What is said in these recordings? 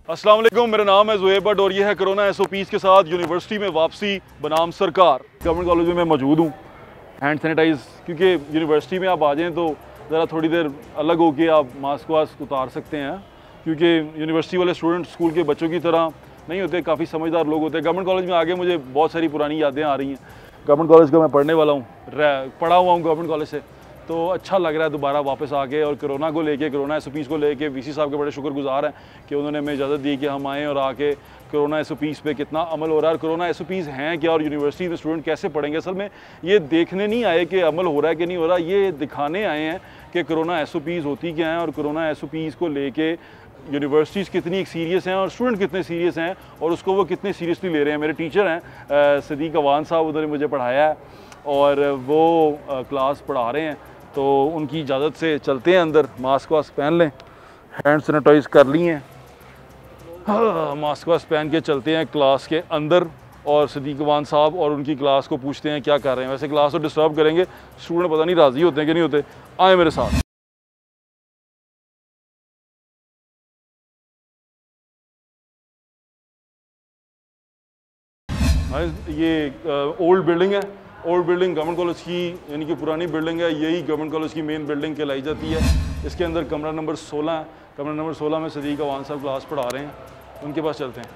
अस्सलाम वालेकुम, मेरा नाम है ज़ुहैब भट्ट और ये है कोरोना SOPs के साथ यूनिवर्सिटी में वापसी बनाम सरकार। गवर्नमेंट कॉलेज में मैं मौजूद हूँ। हैंड सैनिटाइज़, क्योंकि यूनिवर्सिटी में आप आ जाएँ तो ज़रा थोड़ी देर अलग होके आप मास्क वास्क उतार सकते हैं, क्योंकि यूनिवर्सिटी वाले स्टूडेंट स्कूल के बच्चों की तरह नहीं होते, काफ़ी समझदार लोग होते हैं। गवर्नमेंट कॉलेज में आगे मुझे बहुत सारी पुरानी यादें आ रही हैं। गवर्नमेंट कॉलेज का मैं पढ़ने वाला हूँ, पढ़ा हुआ हूँ गवर्नमेंट कॉलेज से, तो अच्छा लग रहा है दोबारा वापस आके। और कोरोना को लेके, कोरोना SOPs को लेके VC साहब के बड़े शुक्रगुजार हैं कि उन्होंने हमें इजाज़त दी कि हम आएँ और आके कोरोना SOPs पे कितना अमल हो रहा है और कोरोना SOPs हैं क्या और यूनिवर्सिटी में स्टूडेंट कैसे पढ़ेंगे। असल में ये देखने नहीं आए कि अमल हो रहा है कि नहीं हो रहा, ये दिखाने आए हैं कि कोरोना SOPs होती क्या हैं और कोरोना SOPs को लेके यूनिवर्सिटीज़ कितनी सीरियस हैं और स्टूडेंट कितने सीरियस हैं और उसको वो कितने सीरियसली ले रहे हैं। मेरे टीचर हैं सदीक अवान साहब, उन्होंने मुझे पढ़ाया है और वो क्लास पढ़ा रहे हैं, तो उनकी इजाज़त से चलते हैं अंदर। मास्क वास्क पहन लें, हैंड सैनिटाइज़ कर लिए हैं, मास्क वास्क पहन के चलते हैं क्लास के अंदर और सदीक अवान साहब और उनकी क्लास को पूछते हैं क्या कर रहे हैं। वैसे क्लास तो डिस्टर्ब करेंगे, स्टूडेंट पता नहीं राज़ी होते हैं कि नहीं होते। आए मेरे साथ। ये ओल्ड बिल्डिंग है, ओल्ड बिल्डिंग गवर्नमेंट कॉलेज की, यानी कि पुरानी बिल्डिंग है। यही गवर्नमेंट कॉलेज की मेन बिल्डिंग कहलाई जाती है। इसके अंदर कमरा नंबर 16 है। कमरा नंबर 16 में सदीक अवान साहब क्लास पढ़ा रहे हैं, उनके पास चलते हैं।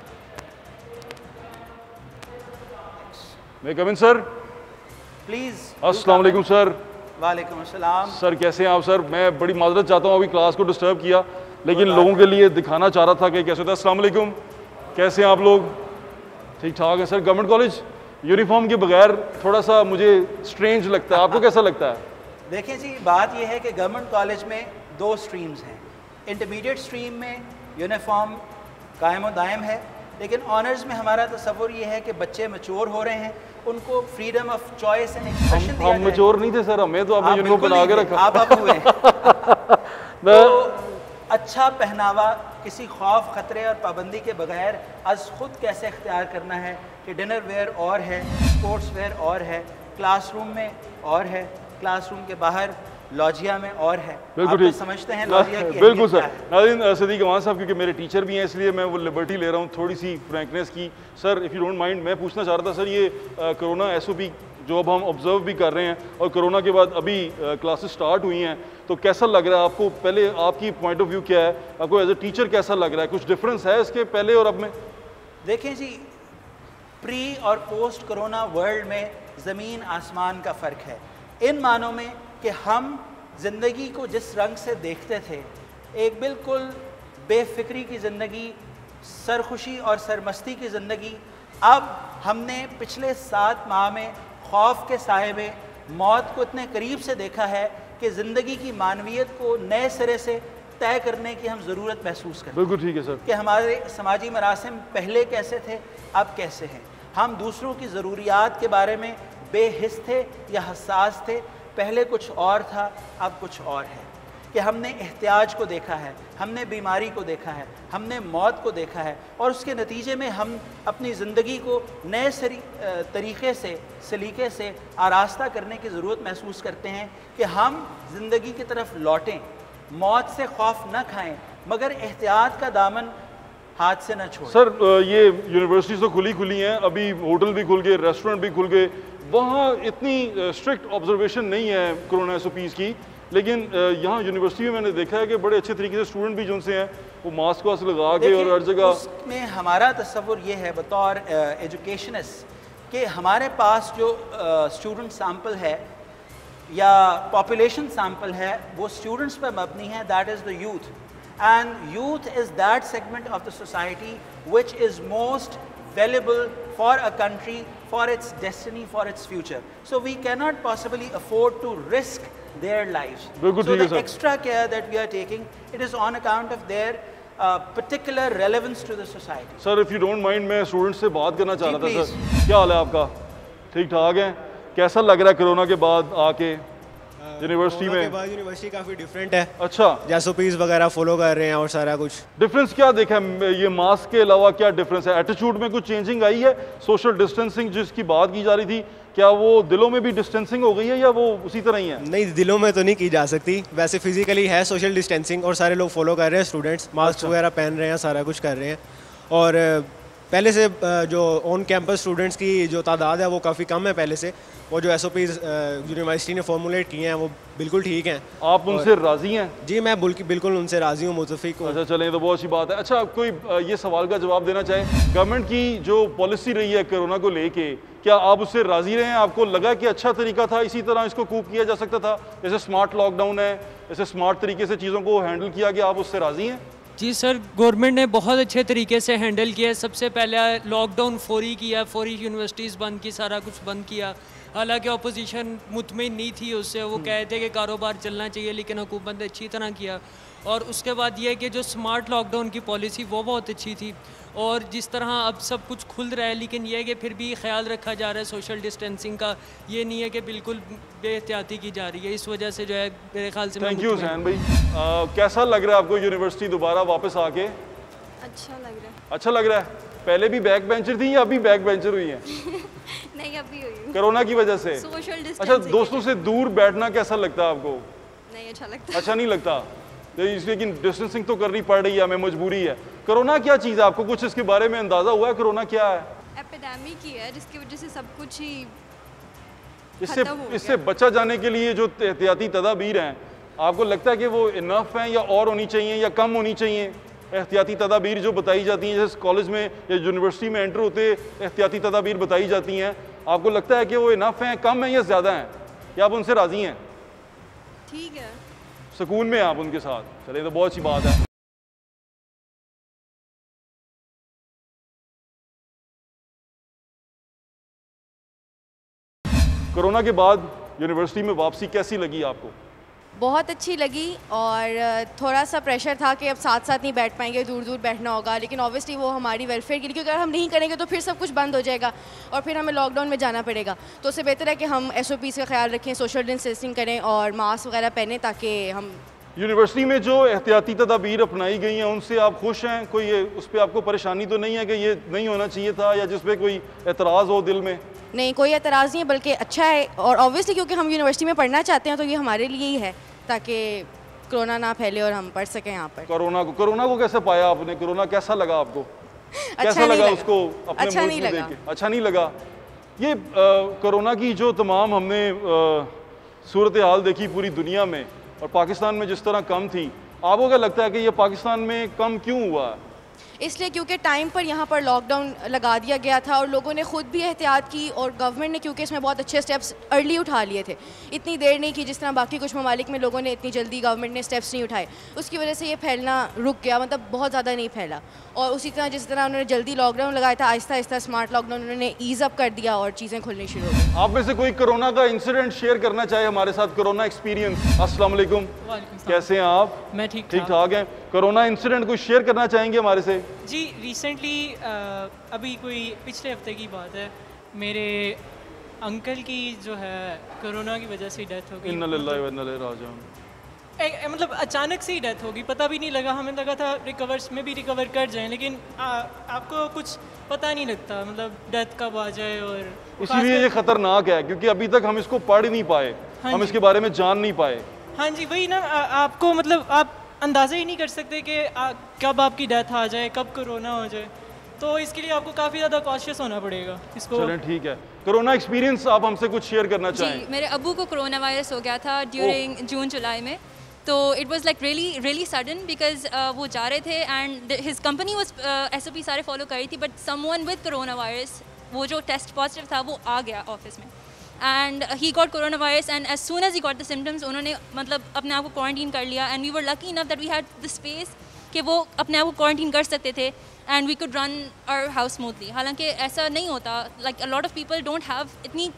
मैं कम इन सर, प्लीज़। अस्सलाम वालेकुम सर। वालेकुम अस्सलाम। सर कैसे हैं आप सर? मैं बड़ी माजरत चाहता हूँ, अभी क्लास को डिस्टर्ब किया, लेकिन लोगों के लिए दिखाना चाह रहा था कि कैसे होता है। अस्सलाम वालेकुम, कैसे हैं आप लोग? ठीक ठाक है सर। गवर्नमेंट कॉलेज यूनिफॉर्म के बगैर थोड़ा सा मुझे स्ट्रेंज लगता है, आपको कैसा लगता है? देखिए जी, बात यह है कि गवर्नमेंट कॉलेज में दो स्ट्रीम्स हैं। इंटरमीडिएट स्ट्रीम में यूनिफॉर्म कायम और दायम है, लेकिन ऑनर्स में हमारा तस्वुर ये है कि बच्चे मैच्योर हो रहे हैं, उनको freedom of choice and expression दिया हम मैच्योर नहीं थे सर, हमें तो आपने यूनिफॉर्म बना के रखा। आप हुए तो अच्छा पहनावा किसी खौफ, ख़तरे और पाबंदी के बगैर अज खुद कैसे इख्तियार करना है कि डिनर वेयर और है, स्पोर्ट्स वेयर और है, क्लासरूम में और है, क्लासरूम के बाहर लॉजिया में और है। बिल्कुल ठीक, समझते हैं लॉजिया की बिल्कुल सर। नाज़रीन, सदीक अवान साहब क्योंकि मेरे टीचर भी हैं, इसलिए मैं वो लिबर्टी ले रहा हूँ थोड़ी सी फ्रैंकनेस की। Sir if you don't mind, मैं पूछना चाह रहा था सर, ये कोरोना SOP जो अब हम ऑब्जर्व भी कर रहे हैं और कोरोना के बाद अभी क्लासेस स्टार्ट हुई हैं, तो कैसा लग रहा है आपको? पहले आपकी पॉइंट ऑफ व्यू क्या है, आपको एज ए टीचर कैसा लग रहा है? कुछ डिफरेंस है इसके पहले और अब में? देखें जी, प्री और पोस्ट कोरोना वर्ल्ड में ज़मीन आसमान का फ़र्क है, इन मानों में कि हम ज़िंदगी को जिस रंग से देखते थे, एक बिल्कुल बेफिक्री की ज़िंदगी, सरखुशी और सरमस्ती की ज़िंदगी, अब हमने पिछले 7 माह में खौफ के साए में मौत को इतने करीब से देखा है कि ज़िंदगी की मानवियत को नए सिरे से तय करने की हम ज़रूरत महसूस करते हैं। बिल्कुल ठीक है सर। कि हमारे समाजी मरासिम पहले कैसे थे, अब कैसे हैं। हम दूसरों की ज़रूरियात के बारे में बेहिस थे या हसास थे, पहले कुछ और था, अब कुछ और है। कि हमने एहतियाज को देखा है, हमने बीमारी को देखा है, हमने मौत को देखा है, और उसके नतीजे में हम अपनी ज़िंदगी को नए तरीक़े से, सलीके से आरास्ता करने की ज़रूरत महसूस करते हैं कि हम ज़िंदगी की तरफ लौटें, मौत से खौफ न खाएं, मगर एहतियात का दामन हाथ से न छोड़ें। सर ये यूनिवर्सिटीज़ तो खुली हैं, अभी होटल भी खुल गए, रेस्टोरेंट भी खुल गए, वहाँ इतनी स्ट्रिक्ट ऑब्जर्वेशन नहीं है कोरोना SOPs की, लेकिन यहाँ यूनिवर्सिटी में मैंने देखा है कि बड़े अच्छे तरीके से स्टूडेंट भी जो से हैं वो मास्क वास्क लगा के और हर जगह। उसमें हमारा तस्वुर ये है बतौर एजुकेशनिस्ट कि हमारे पास जो स्टूडेंट सैम्पल है या पॉपुलेशन सैम्पल है वो स्टूडेंट्स पर मबनी है, that is the youth, and youth is that segment of the society which is most valuable for a country, for its destiny, for its future. So we cannot possibly afford to risk their lives. So the extra care that we are taking, it is on account of their particular relevance to the society. Sir, if you don't mind, मैं student से बात करना चाह रहा था sir. क्या हाल है आपका? ठीक ठाक है? कैसा लग रहा है कोरोना के बाद आके? यूनिवर्सिटी में? के बाद यूनिवर्सिटी काफ़ी डिफरेंट है। अच्छा, एसओपीज वगैरह फॉलो कर रहे हैं और सारा कुछ। डिफरेंस क्या देखा है? ये मास्क के अलावा क्या डिफरेंस है? एटीट्यूड में कुछ चेंजिंग आई है? सोशल डिस्टेंसिंग जिसकी बात की जा रही थी, क्या वो दिलों में भी डिस्टेंसिंग हो गई है या वो उसी तरह ही है? नहीं, दिलों में तो नहीं की जा सकती, वैसे फिजिकली है सोशल डिस्टेंसिंग और सारे लोग फॉलो कर रहे हैं, स्टूडेंट्स मास्क वगैरह पहन रहे हैं, सारा कुछ कर रहे हैं। और पहले से जो ऑन कैंपस स्टूडेंट्स की जो तादाद है वो काफ़ी कम है पहले से। वो जो एसओपीज यूनिवर्सिटी ने फॉर्मुलेट किए हैं वो बिल्कुल ठीक हैं। आप उनसे राज़ी हैं? जी, मैं बिल्कुल उनसे राज़ी हूँ, मुतफ़िक हूँ। अच्छा, चलें, तो बहुत अच्छी बात है। अच्छा, कोई ये सवाल का जवाब देना चाहे, गवर्नमेंट की जो पॉलिसी रही है कोरोना को लेके, क्या आप उससे राज़ी रहे हैं? आपको लगा कि अच्छा तरीका था, इसी तरह इसको कूप किया जा सकता था? जैसे स्मार्ट लॉकडाउन है, जैसे स्मार्ट तरीके से चीज़ों को हैंडल किया गया, आप उससे राज़ी हैं? जी सर, गवर्नमेंट ने बहुत अच्छे तरीके से हैंडल किया। सबसे पहले लॉकडाउन फौरी किया, फौरी यूनिवर्सिटीज़ बंद की, सारा कुछ बंद किया। हालांकि अपोजिशन मुतमिन नहीं थी उससे, वो कहते थे कि कारोबार चलना चाहिए, लेकिन हुकूमत ने अच्छी तरह किया। और उसके बाद ये कि जो स्मार्ट लॉकडाउन की पॉलिसी वो बहुत अच्छी थी। और जिस तरह अब सब कुछ खुल रहा है, लेकिन यह है कि फिर भी ख्याल रखा जा रहा है सोशल डिस्टेंसिंग का। ये नहीं है कि बिल्कुल बेहतियाती की जा रही है, इस वजह से जो है मेरे ख्याल से। थैंक यू हुसैन भाई। कैसा लग रहा है आपको यूनिवर्सिटी दोबारा वापस आके? अच्छा लग रहा है। अच्छा लग रहा है? पहले भी बैक बेंचर थी या अभी बैक बेंचर हुई हैं? नहीं, अभी हुई हूँ। कोरोना की वजह से? Social distancing. अच्छा, दोस्तों से दूर बैठना कैसा लगता है आपको? नहीं अच्छा लगता। अच्छा नहीं लगता, लेकिन डिस्टेंसिंग तो करनी पड़ रही है, हमें मजबूरी है। कोरोना क्या चीज़ है? आपको कुछ इसके बारे में अंदाज़ा हुआ है कोरोना क्या है? एपिडेमिक ही है जिसकी वजह से सब कुछ ही इससे बचा जाने के लिए जो एहतियाती तदाबीर हैं, आपको लगता है कि वो इनफ हैं या और होनी चाहिए या कम होनी चाहिए? एहतियाती तदाबीर जो बताई जाती हैं, जैसे कॉलेज में या यूनिवर्सिटी में एंटर होते एहतियाती तदाबीर बताई जाती हैं, आपको लगता है कि वो इनफ हैं, कम हैं या ज़्यादा हैं, या आप उनसे राज़ी हैं? ठीक है, सुकून में आप उनके साथ? चलिए, तो बहुत अच्छी बात है। कोरोना के बाद यूनिवर्सिटी में वापसी कैसी लगी आपको? बहुत अच्छी लगी। और थोड़ा सा प्रेशर था कि अब साथ साथ नहीं बैठ पाएंगे, दूर दूर बैठना होगा, लेकिन ऑब्वियसली वो हमारी वेलफेयर के लिए, क्योंकि अगर हम नहीं करेंगे तो फिर सब कुछ बंद हो जाएगा और फिर हमें लॉकडाउन में जाना पड़ेगा। तो उससे बेहतर है कि हम SOPs का ख्याल रखें, सोशल डिस्टेंसिंग करें और मास्क वगैरह पहने, ताकि हम। यूनिवर्सिटी में जो एहतियाती तदाबीर अपनाई गई हैं उनसे आप खुश हैं? कोई उस पर आपको परेशानी तो नहीं है कि ये नहीं होना चाहिए था, या जिस पे कोई एतराज़ हो दिल में? नहीं, कोई एतराज़ नहीं है, बल्कि अच्छा है। और ऑब्वियसली क्योंकि हम यूनिवर्सिटी में पढ़ना चाहते हैं तो ये हमारे लिए ही है, ताकि कोरोना ना फैले और हम पढ़ सकें यहाँ पर। कोरोना को कैसे पाया आपने? कोरोना कैसा लगा आपको? कैसा लगा उसको अपने अच्छा मुल्क नहीं में लगा। देख के? अच्छा नहीं लगा। ये कोरोना की जो तमाम हमने सूरत हाल देखी पूरी दुनिया में और पाकिस्तान में जिस तरह कम थी, आपको क्या लगता है कि ये पाकिस्तान में कम क्यों हुआ है? इसलिए क्योंकि टाइम पर यहाँ पर लॉकडाउन लगा दिया गया था और लोगों ने खुद भी एहतियात की, और गवर्नमेंट ने क्योंकि इसमें बहुत अच्छे स्टेप्स अर्ली उठा लिए थे, इतनी देर नहीं की जिस तरह बाकी कुछ ममालिक में लोगों ने इतनी जल्दी गवर्नमेंट ने स्टेप्स नहीं उठाए। उसकी वजह से ये फैलना रुक गया, मतलब बहुत ज़्यादा नहीं फैला। और उसी तरह जिस तरह उन्होंने जल्दी लॉकडाउन लगाया था, आहिस्ता आहिस्ता स्मार्ट लॉकडाउन उन्होंने ईज़ अप कर दिया और चीज़ें खुलनी शुरू हो गई। आप में से कोई कोरोना का इंसिडेंट शेयर करना चाहे हमारे साथ? Corona experience. अस्सलाम वालेकुम, कैसे हैं आप? मैं ठीक ठाक हैं। कोरोना इंसिडेंट कुछ शेयर करना चाहेंगे हमारे से? जी, रिसेंटली अभी कोई पिछले हफ्ते की बात है, मेरे अंकल की जो है कोरोना की वजह से डेथ हो गई। इन्ना लिल्लाहि व इन्ना इलैहि राजिऊन। मतलब अचानक से ही डेथ हो गई, पता भी नहीं लगा। हमें लगा था रिकवर्स में भी रिकवर कर जाएं, लेकिन आपको कुछ पता नहीं लगता, मतलब डेथ कब आ जाए। और इसीलिए ये खतरनाक है क्योंकि अभी तक हम इसको पढ़ नहीं पाए, हम इसके बारे में जान नहीं पाए। हाँ जी, वही ना, आपको मतलब आप अंदाज़ा ही नहीं कर सकते कि कब आपकी डेथ आ जाए, कब कोरोना हो जाए। तो इसके लिए आपको काफ़ी ज़्यादा कॉशियस होना पड़ेगा इसको। चलें, ठीक है। कोरोना एक्सपीरियंस आप हमसे कुछ शेयर करना चाहें? जी, मेरे अब्बू को कोरोना वायरस हो गया था ड्यूरिंग जून जुलाई में। तो it was like really sudden, because वो जा रहे थे and his company was SOP सारे फॉलो कर रही थी, but someone with corona virus, वो जो टेस्ट पॉजिटिव था वो आ गया ऑफिस में, and he got coronavirus. And as soon as he got the symptoms, उन्होंने मतलब अपने आप को क्वारंटीन कर लिया। And we were lucky enough that we had the space कि वो अपने आप को क्वारंटीन कर सकते थे, and we could run our house smoothly. हालांकि ऐसा नहीं होता, like a lot of people don't have इतनी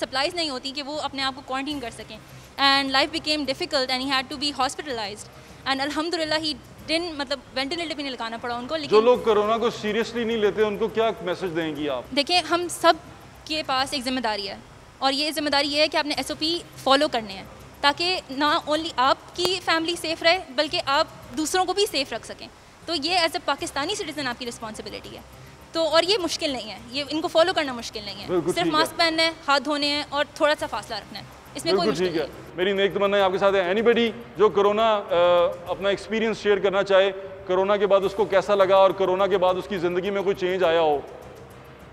सप्लाईज नहीं होती कि वो अपने आप को क्वारंटीन कर सकें, and life became difficult and he had to be hospitalised. And अल्हम्दुलिल्लाह ही डिडंट, मतलब वेंटिलेटर भी नहीं लगाना पड़ा उनको। लेकिन जो लोग कोरोना को सीरियसली नहीं लेते उनको क्या मैसेज देंगी आप? देखिए, हम सब के पास एक जिम्मेदारी है और ये ज़िम्मेदारी ये है कि आपने SOP फॉलो करने हैं, ताकि ना ओनली आपकी फैमिली सेफ़ रहे बल्कि आप दूसरों को भी सेफ़ रख सकें। तो ये एज ए पाकिस्तानी सिटीज़न आपकी रिस्पॉन्सिबिलिटी है। तो और ये मुश्किल नहीं है, ये इनको फॉलो करना मुश्किल नहीं है, सिर्फ मास्क पहनना है, हाथ धोने हैं और थोड़ा सा फासला रखना है, इसमें कोई मुश्किल नहीं है। मेरी नेक तमन्ना आपके साथ है। एनीबडी जो कोरोना अपना एक्सपीरियंस शेयर करना चाहे, कोरोना के बाद उसको कैसा लगा और कोरोना के बाद उसकी ज़िंदगी में कोई चेंज आया हो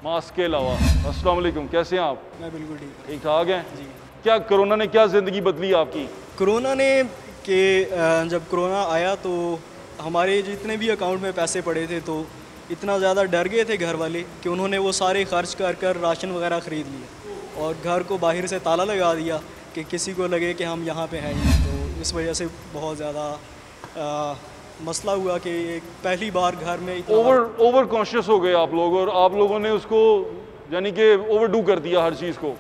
मास्क के अलावा। अस्सलाम वालेकुम, कैसे हैं आप? मैं बिल्कुल ठीक ठाक हैं जी। क्या कोरोना ने क्या ज़िंदगी बदली आपकी? कोरोना ने जब कोरोना आया तो हमारे जितने भी अकाउंट में पैसे पड़े थे तो इतना ज़्यादा डर गए थे घर वाले कि उन्होंने वो सारे खर्च कर कर राशन वगैरह ख़रीद लिए और घर को बाहर से ताला लगा दिया कि किसी को लगे कि हम यहाँ पे हैं ही। तो इस वजह से बहुत ज़्यादा मसला हुआ कि पहली बार घर में इतना ओवर कॉन्शियस हो गए आप लोग और आप लोगों ने उसको यानी कि ओवरडू कर दिया हर चीज़ को।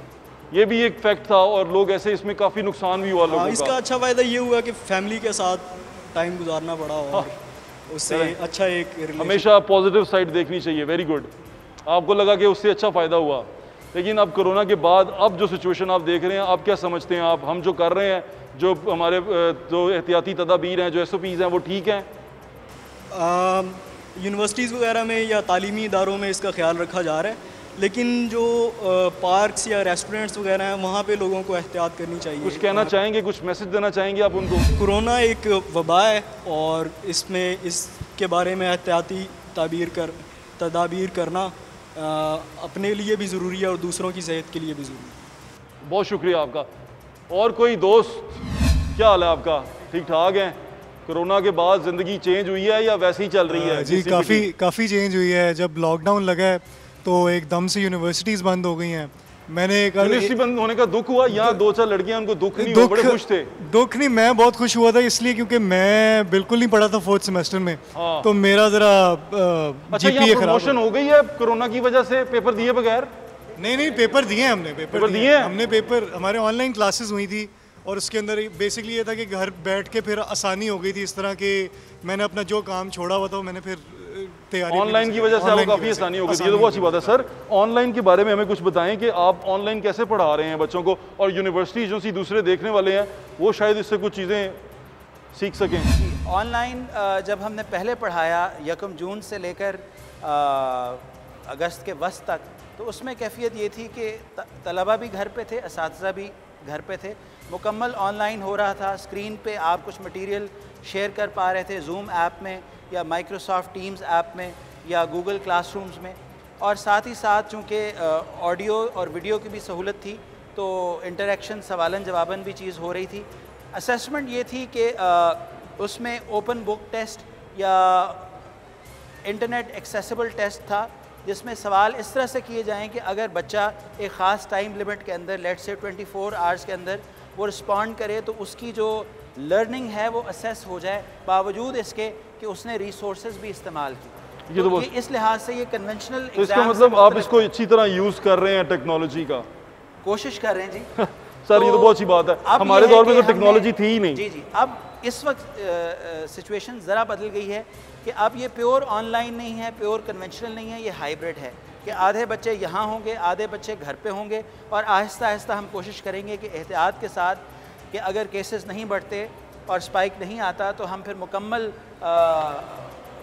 ये भी एक फैक्ट था और लोग ऐसे इसमें काफ़ी नुकसान भी हुआ लोगों का। इसका अच्छा फ़ायदा ये हुआ कि फैमिली के साथ टाइम गुजारना पड़ा और उससे अच्छा एक हमेशा पॉजिटिव साइड देखनी चाहिए। Very good. आपको लगा कि उससे अच्छा फ़ायदा हुआ, लेकिन अब कोरोना के बाद अब जो सिचुएशन आप देख रहे हैं, आप क्या समझते हैं? आप हम जो कर रहे हैं, जो हमारे जो एहतियाती तदाबीर हैं, जो SOPs हैं, वो ठीक हैं? यूनिवर्सिटीज़ वगैरह में या तालीमी इदारों में इसका ख्याल रखा जा रहा है, लेकिन जो पार्क्स या रेस्टोरेंट्स वगैरह हैं वहाँ पे लोगों को एहतियात करनी चाहिए। कुछ कहना चाहेंगे, कुछ मैसेज देना चाहेंगे आप उनको? कोरोना एक वबा है और इसमें इसके बारे में एहतियाती तदाबीर करना अपने लिए भी ज़रूरी है और दूसरों की सेहत के लिए भी ज़रूरी है। बहुत शुक्रिया आपका। और कोई दोस्त, क्या हाल है आपका? ठीक ठाक हैं? कोरोना के बाद ज़िंदगी चेंज हुई है या वैसे ही चल रही है? जी काफ़ी चेंज हुई है। जब लॉकडाउन लगा है तो एकदम से यूनिवर्सिटीज़ बंद हो गई हैं। मैंने यूनिवर्सिटी बंद होने का दुख हुआ? यहाँ 2-4 लड़कियाँ, उनको दुख नहीं हुआ? बड़े खुश थे? दुख नहीं, मैं बहुत खुश हुआ था इसलिए क्योंकि मैं बिल्कुल नहीं पढ़ा था 4th सेमेस्टर में। हाँ। तो मेरा ज़रा अच्छा, यहाँ प्रमोशन हो गई है कोरोना की वजह से? पेपर दिए बगैर? नहीं, पेपर दिए हमने। पेपर दिए हमने। हमारे ऑनलाइन क्लासेस हुई थी और उसके अंदर बेसिकली ये था कि घर बैठ के फिर आसानी हो गई थी इस तरह के मैंने अपना जो काम छोड़ा हुआ था मैंने फिर तैयारी ऑनलाइन की वजह से आपको काफ़ी आसानी हो गई थी। ये तो बहुत अच्छी बात है। सर, ऑनलाइन के बारे में हमें कुछ बताएं कि आप ऑनलाइन कैसे पढ़ा रहे हैं बच्चों को, और यूनिवर्सिटी जो सी दूसरे देखने वाले हैं वो शायद इससे कुछ चीज़ें सीख सकें। ऑनलाइन जब हमने पहले पढ़ाया 1 जून से लेकर अगस्त के वस्त तक, तो उसमें कैफियत ये थी कि तलबा भी घर पे थे, असातिज़ा भी घर पे थे, मुकम्मल ऑनलाइन हो रहा था। स्क्रीन पे आप कुछ मटेरियल शेयर कर पा रहे थे जूम ऐप में या माइक्रोसॉफ्ट टीम्स ऐप में या गूगल क्लासरूम्स में, और साथ ही साथ चूँकि ऑडियो और वीडियो की भी सहूलत थी तो इंटरेक्शन, सवालन जवाबन भी चीज़ हो रही थी। असेसमेंट ये थी कि उसमें ओपन बुक टेस्ट या इंटरनेट एक्सेसिबल टेस्ट था, जिसमें सवाल इस तरह से किए जाएं कि अगर बच्चा एक ख़ास टाइम लिमिट के अंदर, लेट से 24 आवर्स के अंदर वो रिस्पॉन्ड करे तो उसकी जो लर्निंग है वो असेस हो जाए, बावजूद इसके कि उसने रिसोर्सेज भी इस्तेमाल की। ये तो इस लिहाज से ये कन्वेंशनल तो इसका मतलब आप इसको अच्छी तरह यूज़ कर रहे हैं, टेक्नोलॉजी का कोशिश कर रहे हैं जी। सर, ये तो बहुत अच्छी बात है। हमारे दौर में तो टेक्नोलॉजी थी ही नहीं। जी। अब इस वक्त सिचुएशन ज़रा बदल गई है कि अब ये प्योर ऑनलाइन नहीं है, प्योर कन्वेंशनल नहीं है, ये हाइब्रिड है कि आधे बच्चे यहाँ होंगे, आधे बच्चे घर पे होंगे, और आहिस्ता आहिस्ता हम कोशिश करेंगे कि एहतियात के साथ कि अगर केसेस नहीं बढ़ते और स्पाइक नहीं आता तो हम फिर मुकम्मल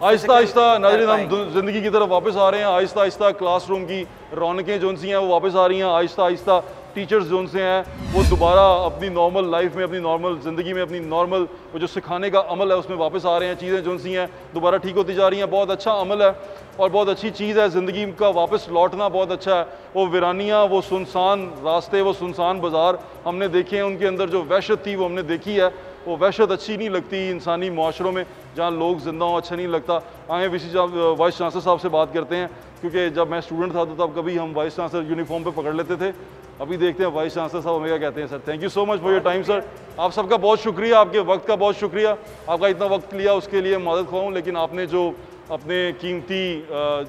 आहिस्ता आहिस्ता नाज़रीन हम ज़िंदगी की तरफ वापस आ रहे हैं। आहिस्ता आहिस्ता क्लासरूम की रौनकें जो सी हैं वो वापस आ रही हैं। आहिस्ता आहिस्ता टीचर्स जो से हैं वो दोबारा अपनी नॉर्मल लाइफ में, अपनी नॉर्मल ज़िंदगी में, अपनी नॉर्मल वो जो सिखाने का अमल है उसमें वापस आ रहे हैं। चीज़ें जो सी हैं दोबारा ठीक होती जा रही हैं। बहुत अच्छा अमल है और बहुत अच्छी चीज़ है। ज़िंदगी का वापस लौटना बहुत अच्छा है। वो वीरानियाँ, वो सुनसान रास्ते, वो सुनसान बाज़ार हमने देखे हैं, उनके अंदर जो वहशत थी वो हमने देखी है। वो वहशत अच्छी नहीं लगती इंसानी माशरों में जहाँ लोग ज़िंदा हों, अच्छा नहीं लगता। आए वाइस चांसलर साहब से बात करते हैं, क्योंकि जब मैं स्टूडेंट था तो तब कभी हम वाइस चांसलर यूनिफॉर्म पे पकड़ लेते थे। अभी देखते हैं वाइस चांसलर साहब हमें क्या कहते हैं। Sir, thank you so much for your time sir. आप सबका बहुत शुक्रिया, आपके वक्त का बहुत शुक्रिया। आपका इतना वक्त लिया उसके लिए मदद ख्वाह हूँ, लेकिन आपने जो अपने कीमती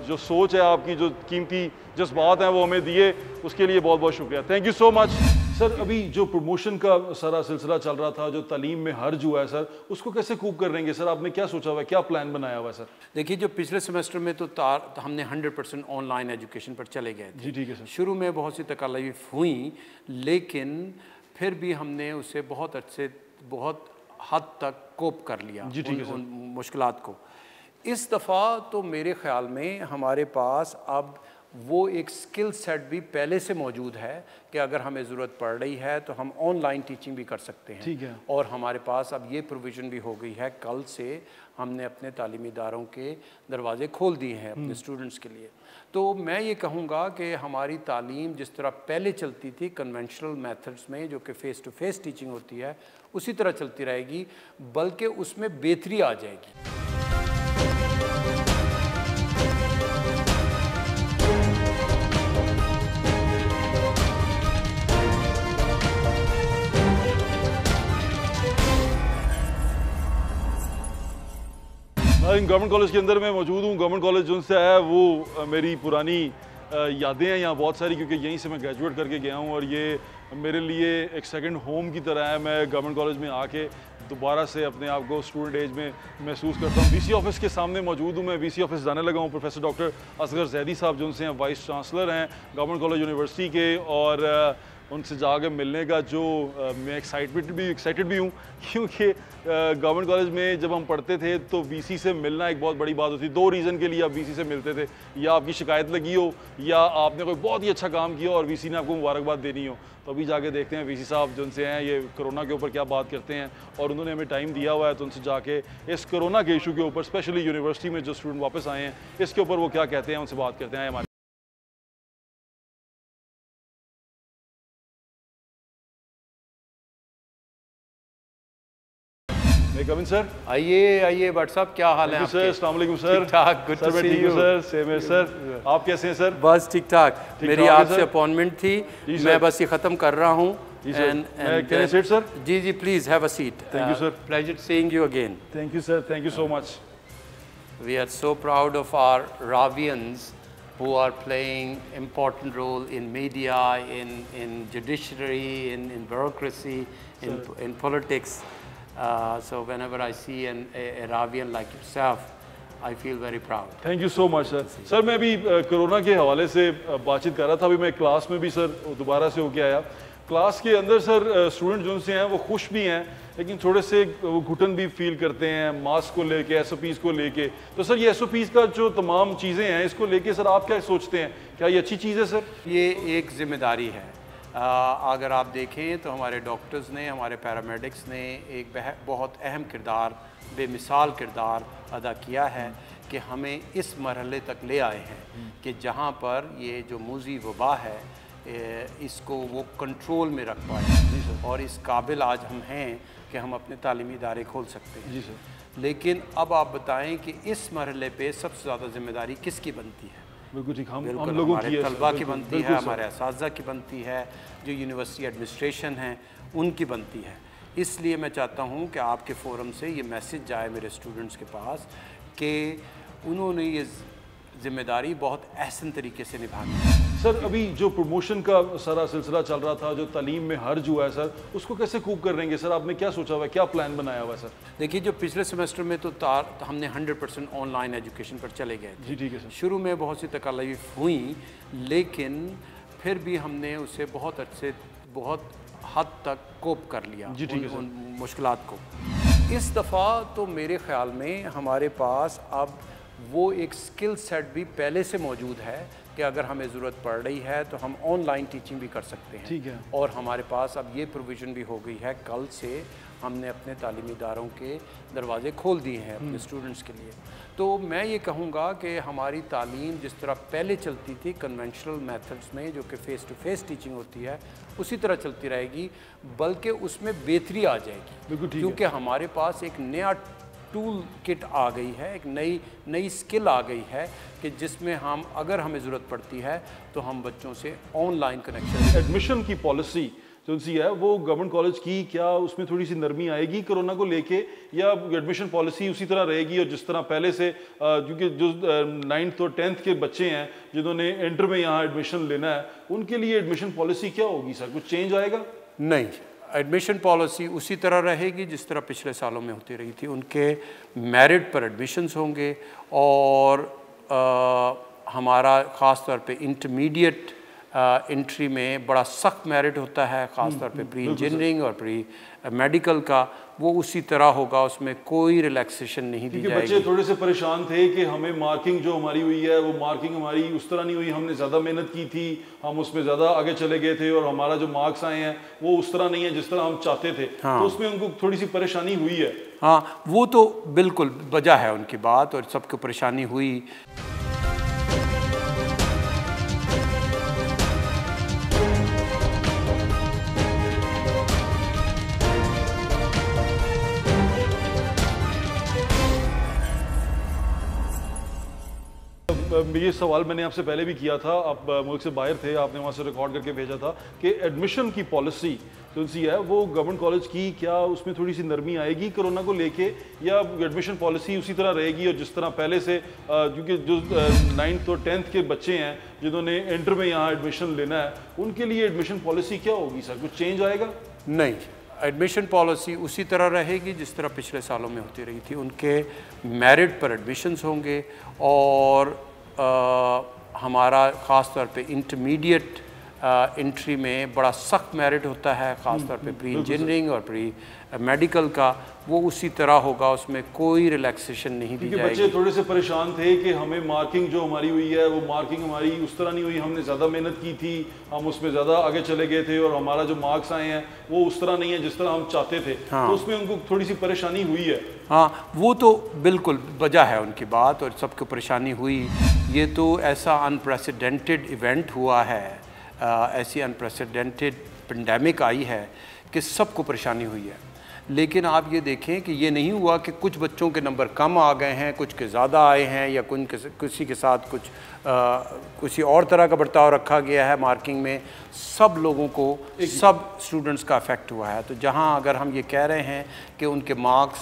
जो सोच है, आपकी जो कीमती जज्बात हैं वो हमें दिए, उसके लिए बहुत बहुत शुक्रिया। Thank you so much. Sir अभी जो प्रमोशन का सारा सिलसिला चल रहा था, जो तालीम में हर्ज हुआ है सर, उसको कैसे कूप कर रहेंगे सर? आपने क्या सोचा हुआ है, क्या प्लान बनाया हुआ है सर? देखिए, जो पिछले सेमेस्टर में तो हमने 100% ऑनलाइन एजुकेशन पर चले गए थे। जी ठीक है सर। शुरू में बहुत सी तकालीफ हुई, लेकिन फिर भी हमने उसे बहुत हद तक कोप कर लिया उन मुश्किलात को। इस दफ़ा तो मेरे ख़्याल में हमारे पास अब वो एक स्किल सेट भी पहले से मौजूद है कि अगर हमें ज़रूरत पड़ रही है तो हम ऑनलाइन टीचिंग भी कर सकते हैं। ठीक है। और हमारे पास अब ये प्रोविज़न भी हो गई है, कल से हमने अपने तालीमी इदारों के दरवाज़े खोल दिए हैं अपने स्टूडेंट्स के लिए। तो मैं ये कहूँगा कि हमारी तालीम जिस तरह पहले चलती थी कन्वेंशनल मेथड्स में, जो कि फ़ेस टू फेस टीचिंग होती है, उसी तरह चलती रहेगी, बल्कि उसमें बेहतरी आ जाएगी। गवर्नमेंट कॉलेज के अंदर मैं मौजूद हूँ। गवर्नमेंट कॉलेज जो से आया वो मेरी पुरानी यादें हैं यहाँ बहुत सारी, क्योंकि यहीं से मैं ग्रेजुएट करके गया हूँ और ये मेरे लिए एक सेकंड होम की तरह है। मैं गवर्नमेंट कॉलेज में आके दोबारा से अपने आप को स्टूडेंट एज में महसूस करता हूँ। वीसी ऑफिस के सामने मौजूद हूँ मैं। वीसी ऑफिस जाने लगा हूँ। प्रोफेसर डॉक्टर असगर जैदी साहब जो उनसे हैं वाइस चांसलर हैं गवर्नमेंट कॉलेज यूनिवर्सिटी के, और उनसे जाकर मिलने का जो मैं एक्साइटेड भी हूँ, क्योंकि गवर्नमेंट कॉलेज में जब हम पढ़ते थे तो वीसी से मिलना एक बहुत बड़ी बात होती। 2 रीज़न के लिए आप वीसी से मिलते थे, या आपकी शिकायत लगी हो या आपने कोई बहुत ही अच्छा काम किया और वीसी ने आपको मुबारकबाद देनी हो। तो अभी जाके देखते हैं वीसी साहब जो उनसे हैं ये कोरोना के ऊपर क्या बात करते हैं, और उन्होंने हमें टाइम दिया हुआ है, तो उनसे जाके इस कोरोना के इशू के ऊपर, स्पेशली यूनिवर्सिटी में जो स्टूडेंट वापस आए हैं, इसके ऊपर वो क्या कहते हैं, उनसे बात करते हैं। हमारे कमिन सर। आइए भट्ट साहब, क्या हाल है सर? अस्सलाम वालेकुम सर। ठीक-ठाक, good to see you sir. Same है सर। आप कैसे हैं सर? बस ठीक-ठाक। मेरी आपसे अपॉइंटमेंट थी, मैं बस ये ख़त्म कर रहा हूँ। Can I sit sir? जी please have a seat. Thank you sir. Pleasure seeing you again. Thank you sir. Thank you so much. We are so proud of our Ravians who are playing important role in media, in judiciary, in bureaucracy, in politics. So whenever I see a Ravian like yourself, I feel very proud. Thank you so much sir. Sir मैं अभी corona के हवाले से बातचीत कर रहा था। अभी मैं क्लास में भी सर दोबारा से होके आया। क्लास के अंदर सर स्टूडेंट जो से हैं वो खुश भी हैं, लेकिन थोड़े से वो घुटन भी फील करते हैं मास्क को लेके, एसओपीज़ को लेके। तो सर ये एसओपीज़ का जो तमाम चीज़ें हैं इसको लेके सर आप क्या सोचते हैं, क्या ये अच्छी चीज़ है सर? ये एक जिम्मेदारी है। अगर आप देखें तो हमारे डॉक्टर्स ने, हमारे पैरामेडिक्स ने एक बहुत अहम किरदार, बेमिसाल किरदार अदा किया है कि हमें इस मरहले तक ले आए हैं कि जहाँ पर ये जो मूजी वबा है इसको वो कंट्रोल में रख पाए, और इस काबिल आज हम हैं कि हम अपने तालीमी इदारे खोल सकते हैं। जी सर। लेकिन अब आप बताएं कि इस मरहले पे सबसे ज़्यादा जिम्मेदारी किसकी बनती है? बिल्कुल ठीक, हम लोगों हमारे तलबा की बनती है, हमारे असातिज़ा की बनती है, जो यूनिवर्सिटी एडमिनिस्ट्रेशन है उनकी बनती है। इसलिए मैं चाहता हूँ कि आपके फोरम से ये मैसेज जाए मेरे स्टूडेंट्स के पास कि उन्होंने ये जिम्मेदारी बहुत अहसन तरीके से निभानी है। सर अभी जो प्रमोशन का सारा सिलसिला चल रहा था, जो तालीम में हर्ज हुआ है सर, उसको कैसे कूप कर रहेंगे सर? आपने क्या सोचा हुआ है, क्या प्लान बनाया हुआ है सर? देखिए, जो पिछले सेमेस्टर में तो हमने 100% ऑनलाइन एजुकेशन पर चले गए थे। जी ठीक है सर। शुरू में बहुत सी तकालीफ हुई, लेकिन फिर भी हमने उसे बहुत हद तक कोप कर लिया जी ठीक है उन मुश्किलात को। इस दफ़ा तो मेरे ख़्याल में हमारे पास अब वो एक स्किल सेट भी पहले से मौजूद है कि अगर हमें ज़रूरत पड़ रही है तो हम ऑनलाइन टीचिंग भी कर सकते हैं। ठीक है। और हमारे पास अब ये प्रोविज़न भी हो गई है, कल से हमने अपने तालीमी इदारों के दरवाज़े खोल दिए हैं अपने स्टूडेंट्स के लिए। तो मैं ये कहूँगा कि हमारी तालीम जिस तरह पहले चलती थी कन्वेंशनल मेथड्स में, जो कि फ़ेस टू फेस टीचिंग होती है, उसी तरह चलती रहेगी, बल्कि उसमें बेहतरी आ जाएगी। बिल्कुल ठीक है। क्योंकि हमारे पास एक नया टूल किट आ गई है, एक नई स्किल आ गई है कि जिसमें अगर हमें ज़रूरत पड़ती है तो हम बच्चों से ऑनलाइन कनेक्शन। एडमिशन की पॉलिसी जो सी है वो गवर्नमेंट कॉलेज की, क्या उसमें थोड़ी सी नरमी आएगी कोरोना को लेके, या एडमिशन पॉलिसी उसी तरह रहेगी और जिस तरह पहले से, क्योंकि जो 9th और 10th के बच्चे हैं जिन्होंने इंटर में यहाँ एडमिशन लेना है, उनके लिए एडमिशन पॉलिसी क्या होगी सर? कुछ चेंज आएगा? नहीं, एडमिशन पॉलिसी उसी तरह रहेगी जिस तरह पिछले सालों में होती रही थी। उनके मेरिट पर एडमिशन्स होंगे और हमारा ख़ास तौर पे इंटरमीडिएट एंट्री में बड़ा सख्त मेरिट होता है, ख़ास तौर पे प्री इंजीनियरिंग और प्री मेडिकल का, वो उसी तरह होगा, उसमें कोई रिलैक्सेशन नहीं दी जाएगी। बच्चे थोड़े से परेशान थे कि हमें मार्किंग जो हमारी हुई है वो मार्किंग हमारी उस तरह नहीं हुई, हमने ज़्यादा मेहनत की थी, हम उसमें ज़्यादा आगे चले गए थे और हमारा जो मार्क्स आए हैं वो उस तरह नहीं है जिस तरह हम चाहते थे। हाँ। तो उसमें उनको थोड़ी सी परेशानी हुई है। हाँ, वो तो बिल्कुल वजह है उनकी बात, और सबको परेशानी हुई। ये सवाल मैंने आपसे पहले भी किया था, आप मुल्क से बाहर थे, आपने वहाँ से रिकॉर्ड करके भेजा था कि एडमिशन की पॉलिसी जो सी है वो गवर्नमेंट कॉलेज की, क्या उसमें थोड़ी सी नरमी आएगी कोरोना को लेके, या एडमिशन पॉलिसी उसी तरह रहेगी और जिस तरह पहले से, क्योंकि जो 9th और 10th के बच्चे हैं जिन्होंने इंटर में यहाँ एडमिशन लेना है, उनके लिए एडमिशन पॉलिसी क्या होगी सर? कुछ चेंज आएगा? नहीं, एडमिशन पॉलिसी उसी तरह रहेगी जिस तरह पिछले सालों में होती रही थी। उनके मेरिट पर एडमिशन्स होंगे और हमारा ख़ास तौर पे इंटरमीडिएट एंट्री में बड़ा सख्त मेरिट होता है, ख़ास तौर पे प्री इंजीनियरिंग और प्री मेडिकल का, वो उसी तरह होगा, उसमें कोई रिलैक्सेशन नहीं दी जाएगी। बच्चे थोड़े से परेशान थे कि हमें मार्किंग जो हमारी हुई है वो मार्किंग हमारी उस तरह नहीं हुई, हमने ज़्यादा मेहनत की थी, हम उसमें ज़्यादा आगे चले गए थे और हमारा जो मार्क्स आए हैं वो उस तरह नहीं है जिस तरह हम चाहते थे। हाँ। तो उसमें उनको थोड़ी सी परेशानी हुई है। हाँ, वो तो बिल्कुल वजह है उनकी बात, और सबको परेशानी हुई। ये तो ऐसा अनप्रेसिडेंटेड इवेंट हुआ है, ऐसी अनप्रेसिडेंटेड पेंडेमिक आई है कि सबको परेशानी हुई है। लेकिन आप ये देखें कि ये नहीं हुआ कि कुछ बच्चों के नंबर कम आ गए हैं, कुछ के ज़्यादा आए हैं, या किसी के साथ किसी और तरह का बर्ताव रखा गया है मार्किंग में। सब लोगों को, सब स्टूडेंट्स का अफेक्ट हुआ है। तो जहाँ अगर हम ये कह रहे हैं कि उनके मार्क्स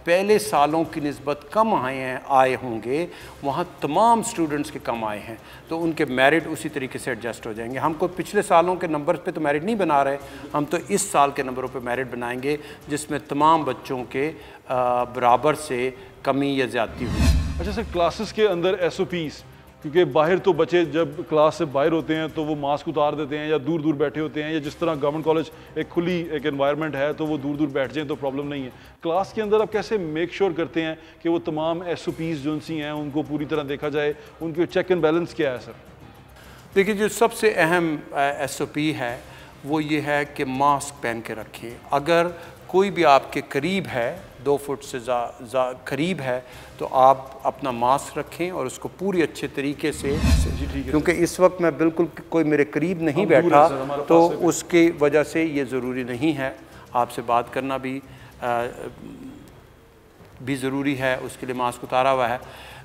पहले सालों की निस्बत कम आए होंगे, वहाँ तमाम स्टूडेंट्स के कम आए हैं, तो उनके मेरिट उसी तरीके से एडजस्ट हो जाएंगे। हमको पिछले सालों के नंबर पे तो मेरिट नहीं बना रहे, हम तो इस साल के नंबरों पे मेरिट बनाएंगे जिसमें तमाम बच्चों के बराबर से कमी या ज़्यादती हुई। अच्छा सर, क्लासेस के अंदर SOPs, क्योंकि बाहर तो बच्चे जब क्लास से बाहर होते हैं तो वो मास्क उतार देते हैं या दूर दूर बैठे होते हैं, या जिस तरह गवर्नमेंट कॉलेज एक खुली एक एनवायरनमेंट है तो वो दूर दूर बैठ जाएं तो प्रॉब्लम नहीं है। क्लास के अंदर आप कैसे मेक श्योर करते हैं कि वो तमाम SOPs जो सी हैं उनको पूरी तरह देखा जाए, उनके चेक एंड बैलेंस क्या है सर? देखिए, जो सबसे अहम SOP है वो ये है कि मास्क पहन के रखें। अगर कोई भी आपके करीब है, 2 फुट से करीब है, तो आप अपना मास्क रखें और उसको पूरी अच्छे तरीके से, क्योंकि इस वक्त मैं बिल्कुल कोई मेरे करीब नहीं बैठा, तो उसकी वजह से ये ज़रूरी नहीं है। आपसे बात करना भी ज़रूरी है, उसके लिए मास्क उतारा हुआ है।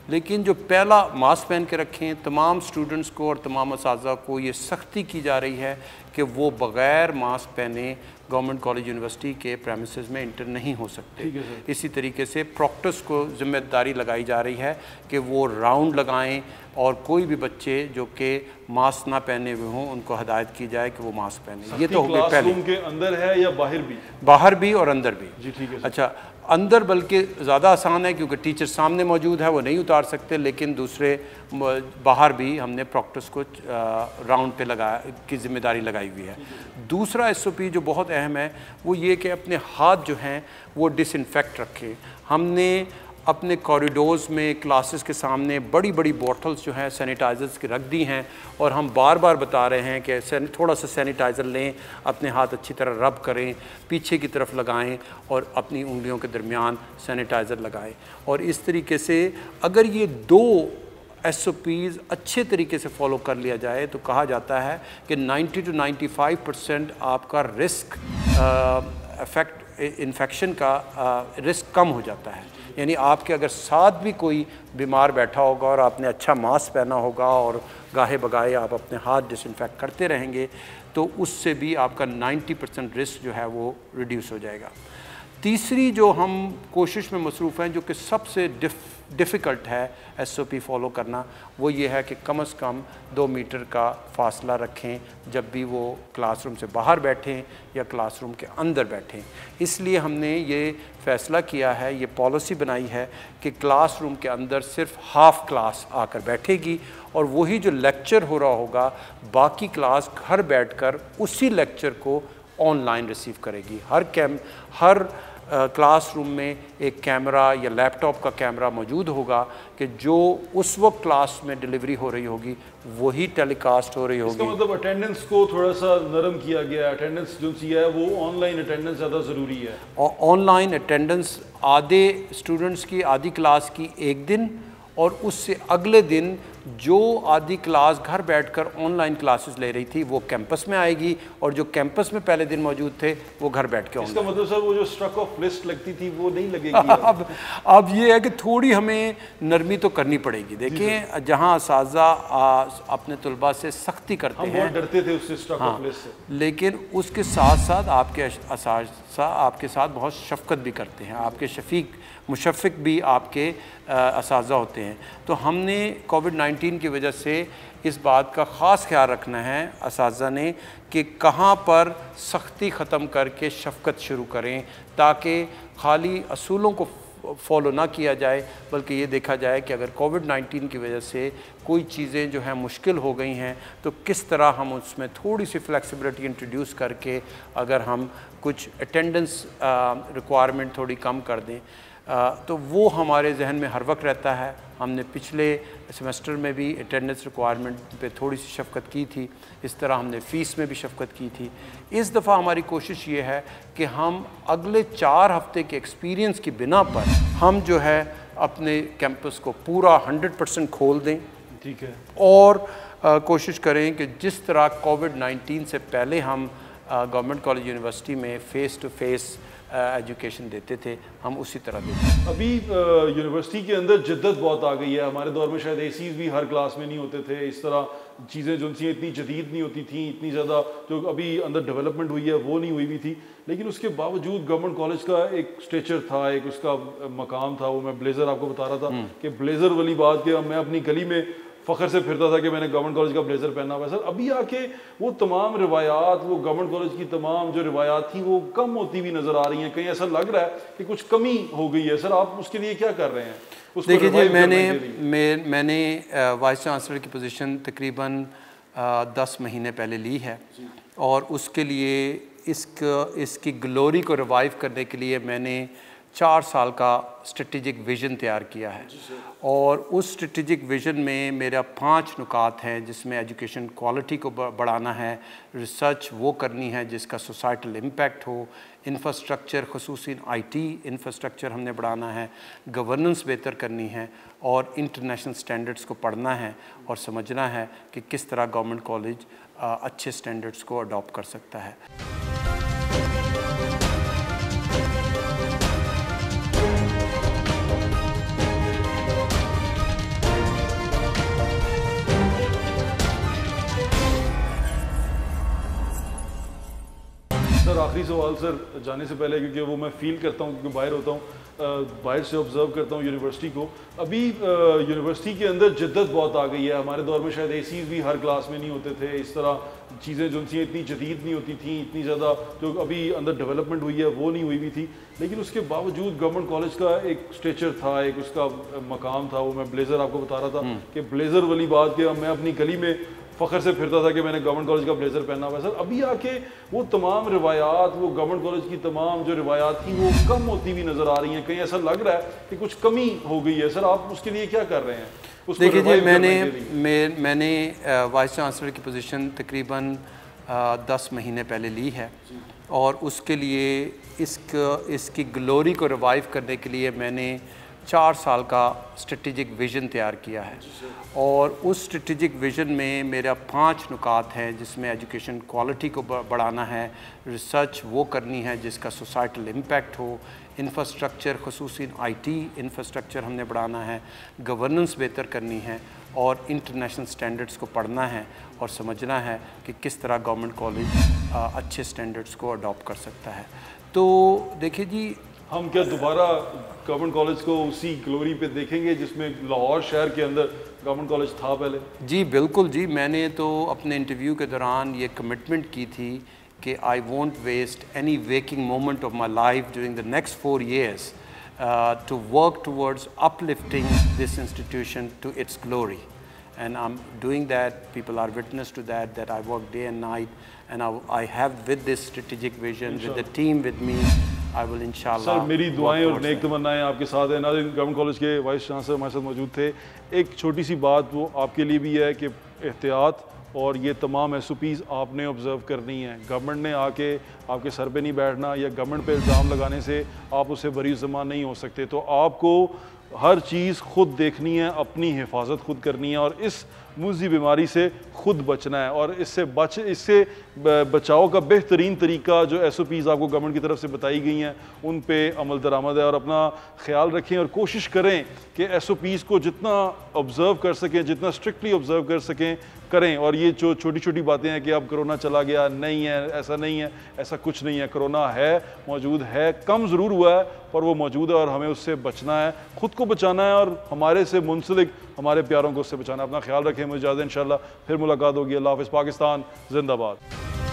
लेकिन जो पहला मास्क पहन के रखें, तमाम स्टूडेंट्स को और तमाम असातिज़ा को ये सख्ती की जा रही है कि वो बग़ैर मास्क पहने गवर्नमेंट कॉलेज यूनिवर्सिटी के प्रेमिसेस में इंटर नहीं हो सकते। इसी तरीके से प्रॉक्टर्स को जिम्मेदारी लगाई जा रही है कि वो राउंड लगाएं और कोई भी बच्चे जो कि मास्क ना पहने हुए हों उनको हदायत की जाए कि वो मास्क पहने। ये तो हो गया पहले। के अंदर है या बाहर भी? बाहर भी और अंदर भी। जी ठीक है। अच्छा, अंदर बल्कि ज़्यादा आसान है क्योंकि टीचर सामने मौजूद है, वो नहीं उतार सकते, लेकिन दूसरे बाहर भी हमने प्रॉक्टर्स को राउंड पे की जिम्मेदारी लगाई हुई है। दूसरा SOP जो बहुत अहम है वो ये कि अपने हाथ जो हैं वो डिसइंफेक्ट रखें। हमने अपने कॉरिडोर्स में, क्लासेस के सामने बड़ी बड़ी बॉटल्स जो हैं सैनिटाइज़र्स की रख दी हैं, और हम बार बार बता रहे हैं कि थोड़ा सा सैनिटाइज़र लें, अपने हाथ अच्छी तरह रब करें, पीछे की तरफ लगाएं और अपनी उंगलियों के दरमियान सैनिटाइज़र लगाएं। और इस तरीके से अगर ये 2 SOPs अच्छे तरीके से फॉलो कर लिया जाए तो कहा जाता है कि 90 to 95% आपका रिस्क इन्फेक्शन का रिस्क कम हो जाता है। यानी आपके अगर साथ भी कोई बीमार बैठा होगा और आपने अच्छा मास्क पहना होगा और गाहे बगाहे आप अपने हाथ डिसइंफेक्ट करते रहेंगे तो उससे भी आपका 90% रिस्क जो है वो रिड्यूस हो जाएगा। तीसरी जो हम कोशिश में मसरूफ़ हैं, जो कि सबसे डिफ़िकल्ट है SOP फॉलो करना, वो ये है कि कम से कम 2 मीटर का फासला रखें जब भी वो क्लासरूम से बाहर बैठें या क्लासरूम के अंदर बैठें। इसलिए हमने ये फ़ैसला किया है, ये पॉलिसी बनाई है कि क्लासरूम के अंदर सिर्फ हाफ़ क्लास आकर बैठेगी और वही जो लेक्चर हो रहा होगा बाकी क्लास घर बैठकर उसी लेक्चर को ऑनलाइन रिसीव करेगी। हर क्लासरूम में एक कैमरा या लैपटॉप का कैमरा मौजूद होगा कि जो उस वक्त क्लास में डिलीवरी हो रही होगी वही टेलीकास्ट हो रही होगी। इसका मतलब अटेंडेंस को थोड़ा सा नरम किया गया है, अटेंडेंस जो सी है वो ऑनलाइन अटेंडेंस ज़्यादा ज़रूरी है। और ऑनलाइन अटेंडेंस आधे स्टूडेंट्स की आधी क्लास की एक दिन और उससे अगले दिन जो आधी क्लास घर बैठकर ऑनलाइन क्लासेस ले रही थी वो कैंपस में आएगी और जो कैंपस में पहले दिन मौजूद थे वो घर बैठ के। इसका मतलब सर वो जो स्ट्रक ऑफ लिस्ट लगती थी वो नहीं लगेगी। अब ये है कि थोड़ी हमें नरमी तो करनी पड़ेगी। देखिए जहाँ असातिज़ा अपने तलबा से सख्ती करते हैं, डरते थे उससे स्ट्रक ऑफ लिस्ट से, लेकिन उसके साथ साथ आपके असातिज़ा आपके साथ बहुत शफ़क़त भी करते हैं, आपके मुशफ़िक़ भी आपके असातिज़ा होते हैं। तो हमने कोविड-19 की वजह से इस बात का ख़ास ख्याल रखना है असातिज़ा ने कि कहाँ पर सख्ती ख़त्म करके शफ़क़त शुरू करें ताकि खाली असूलों को फॉलो ना किया जाए बल्कि ये देखा जाए कि अगर कोविड-19 की वजह से कोई चीज़ें जो हैं मुश्किल हो गई हैं तो किस तरह हम उसमें थोड़ी सी फ्लेक्सिबिलिटी इंट्रोड्यूस करके अगर हम कुछ अटेंडेंस रिक्वायरमेंट थोड़ी कम कर दें तो वो हमारे जहन में हर वक्त रहता है। हमने पिछले सेमेस्टर में भी अटेंडेंस रिक्वायरमेंट पे थोड़ी सी शफ़क़त की थी, इस तरह हमने फ़ीस में भी शफ़क़त की थी। इस दफ़ा हमारी कोशिश ये है कि हम अगले 4 हफ़्ते के एक्सपीरियंस की बिना पर हम जो है अपने कैंपस को पूरा 100% खोल दें। ठीक है। और कोशिश करें कि जिस तरह कोविड-19 से पहले हम गवर्नमेंट कॉलेज यूनिवर्सिटी में फ़ेस टू फेस एजुकेशन देते थे हम उसी तरह देते हैं। अभी यूनिवर्सिटी के अंदर जिद्दत बहुत आ गई है। हमारे दौर में शायद एसीज भी हर क्लास में नहीं होते थे, इस तरह चीज़ें जो सी इतनी जदीद नहीं होती थी, इतनी ज़्यादा जो अभी अंदर डेवलपमेंट हुई है वो नहीं हुई भी थी। लेकिन उसके बावजूद गवर्नमेंट कॉलेज का एक स्ट्रेचर था, एक उसका मकाम था। वो मैं ब्लेज़र आपको बता रहा था कि ब्लेज़र वाली बात कि मैं अपनी गली में फ़ख्र से फिरता था कि मैंने गवर्नमेंट कॉलेज का ब्लेज़र पहना हुआ है। सर अभी आके वो तमाम रिवायात, वो गवर्नमेंट कॉलेज की तमाम जो रिवायात थी वो कम होती हुई नज़र आ रही हैं। कहीं ऐसा लग रहा है कि कुछ कमी हो गई है। सर आप उसके लिए क्या कर रहे हैं? देखिए जी, मैंने वाइस चांसलर की पोजीशन तकरीबन 10 महीने पहले ली है और उसके लिए इसकी ग्लोरी को रिवाइव करने के लिए मैंने 4 साल का स्ट्रेटेजिक विज़न तैयार किया है और उस स्ट्रेटेजिक विज़न में मेरा 5 नुकात हैं जिसमें एजुकेशन क्वालिटी को बढ़ाना है, रिसर्च वो करनी है जिसका सोसाइटल इम्पैक्ट हो, इंफ्रास्ट्रक्चर ख़ुसूसन IT इंफ्रास्ट्रक्चर हमने बढ़ाना है, गवर्नेंस बेहतर करनी है और इंटरनेशनल स्टैंडर्ड्स को पढ़ना है और समझना है कि किस तरह गवर्नमेंट कॉलेज अच्छे स्टैंडर्ड्स को अडॉप्ट कर सकता है। सर आखिरी सवाल सर जाने से पहले, क्योंकि वो मैं फ़ील करता हूँ क्योंकि बाहर होता हूँ, बाहर से ऑब्ज़र्व करता हूँ यूनिवर्सिटी को। अभी यूनिवर्सिटी के अंदर जिद्दत बहुत आ गई है। हमारे दौर में शायद एसीज भी हर क्लास में नहीं होते थे, इस तरह चीज़ें जो सी इतनी जदीद नहीं होती थी, इतनी ज़्यादा जो अभी अंदर डेवलपमेंट हुई है वो नहीं हुई भी थी। लेकिन उसके बावजूद गवर्नमेंट कॉलेज का एक स्ट्रेचर था, एक उसका मकाम था। वो मैं ब्लेज़र आपको बता रहा था कि ब्लेज़र वाली बात कि मैं अपनी गली में फ़ख्र से फिरता था कि मैंने गवर्नमेंट कॉलेज का ब्लेज़र पहना हुआ है। सर अभी आके वो तमाम रिवायात, वो गवर्नमेंट कॉलेज की तमाम जो रिवायात थी वो कम होती हुई नज़र आ रही हैं। कहीं ऐसा लग रहा है कि कुछ कमी हो गई है। सर आप उसके लिए क्या कर रहे हैं? देखिए जी, मैंने वाइस चांसलर की पोजीशन तकरीबन 10 महीने पहले ली है और उसके लिए इसकी ग्लोरी को रिवाइव करने के लिए मैंने 4 साल का स्ट्रेटेजिक विज़न तैयार किया है और उस स्ट्रेटेजिक विज़न में मेरा 5 नुकात हैं जिसमें एजुकेशन क्वालिटी को बढ़ाना है, रिसर्च वो करनी है जिसका सोसाइटल इम्पैक्ट हो, इंफ्रास्ट्रक्चर खसूसी IT इंफ्रास्ट्रक्चर हमने बढ़ाना है, गवर्नेंस बेहतर करनी है और इंटरनेशनल स्टैंडर्ड्स को पढ़ना है और समझना है कि किस तरह गवर्नमेंट कॉलेज अच्छे स्टैंडर्ड्स को अडॉप्ट कर सकता है। तो देखिए जी, हम क्या दोबारा गवर्नमेंट कॉलेज को उसी ग्लोरी पे देखेंगे जिसमें लाहौर शहर के अंदर गवर्नमेंट कॉलेज था पहले? जी बिल्कुल जी, मैंने तो अपने इंटरव्यू के दौरान ये कमिटमेंट की थी कि I won't waste any waking moment of my life during the next 4 years to work towards uplifting this institution to its glory. And I'm doing that. People are witness to that I work day and night, and I have with this strategic vision, with the team with me, I will inshallah. Sir मेरी दुआएं और नेक तमन्नाएं आपके साथ हैं। नाज़रीन, government college के vice chancellor हमारे साथ मौजूद थे। एक छोटी सी बात वो आपके लिए भी है कि एहतियात और ये तमाम SOPs आपने ऑब्ज़र्व करनी है। गवर्नमेंट ने आके आपके सर पे नहीं बैठना या गवर्नमेंट पे इल्ज़ाम लगाने से आप उससे बरी ज़बान नहीं हो सकते। तो आपको हर चीज़ खुद देखनी है, अपनी हिफाजत खुद करनी है और इस मुज़ी बीमारी से खुद बचना है। और इससे बचाव का बेहतरीन तरीका जो SOPs आपको गवर्नमेंट की तरफ से बताई गई हैं उन पे अमल दरामद है। और अपना ख्याल रखें और कोशिश करें कि SOPs को जितना ऑब्ज़र्व कर सकें, जितना स्ट्रिक्टली ऑब्ज़र्व कर सकें करें। और ये जो छोटी छोटी बातें हैं कि अब कोरोना चला गया, नहीं है, ऐसा नहीं है, ऐसा कुछ नहीं है। कोरोना है, मौजूद है, कम ज़रूर हुआ है पर वो मौजूद है और हमें उससे बचना है, ख़ुद को बचाना है और हमारे से मुंसलिक हमारे प्यारों को उससे बचाना है। अपना ख्याल रखें। मुझे इजाज़त, इंशाल्लाह फिर मुलाकात होगी। अल्लाह हाफ़िज़। पाकिस्तान जिंदाबाद।